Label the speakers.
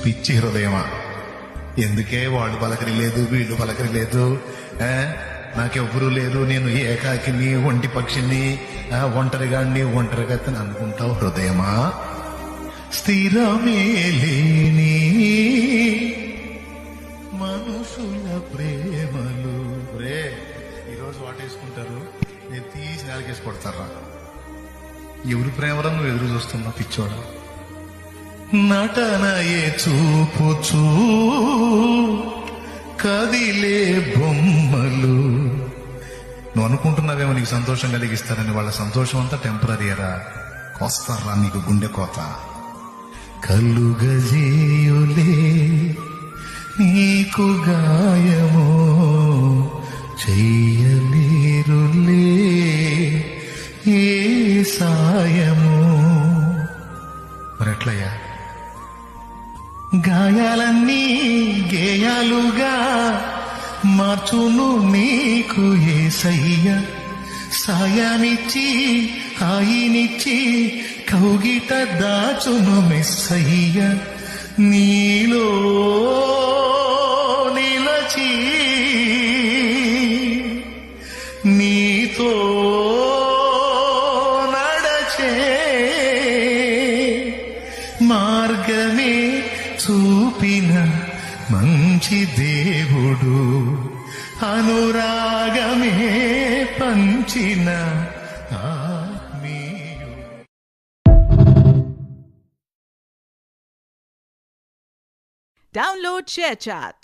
Speaker 1: పిచ్చి హృదయమా, ఎందుకే వాళ్ళు పలకరి లేదు వీళ్ళు పలకరి లేదు, నాకెవ్వరూ లేరు, నేను ఏకాకిని ఒంటి పక్షిని ఒంటరిగాడిని ఒంటరిగత్తని అనుకుంటావు హృదయమా? స్థిరమే లేని మనుషుల ప్రేమలు రే ఈరోజు వాటేసుకుంటారు, నేను తీసి నేలకేసి కొడతారా? ఎవరి ప్రేమలో నువ్వు ఎదురు చూస్తున్నా పిచ్చోడా? నటనయే చూపుచూ కదిలే బొమ్మలు. నువ్వు అనుకుంటున్నావేమో నీకు సంతోషం కలిగిస్తారని, వాళ్ళ సంతోషం అంతా టెంపరీరా, కోస్తారా నీకు గుండె కోత. కలుగజేయులే నీకు గాయమో చెయ్యలేరులే ఏ సాయమో. మరెట్లయ్యా? గాయాలన్నీ గేయాలుగా మార్చును నీకు యేసయ్య. సాయాన్నిచ్చి హాయినిచ్చి కౌగిట దాచును మెస్సయ్య. నీలో నిలచి నీతో నడచే మార్గమే చూపిన మంచి దేవుడు, అనురాగమే పంచిన ఆత్మీయుడు.
Speaker 2: Download ShareChat.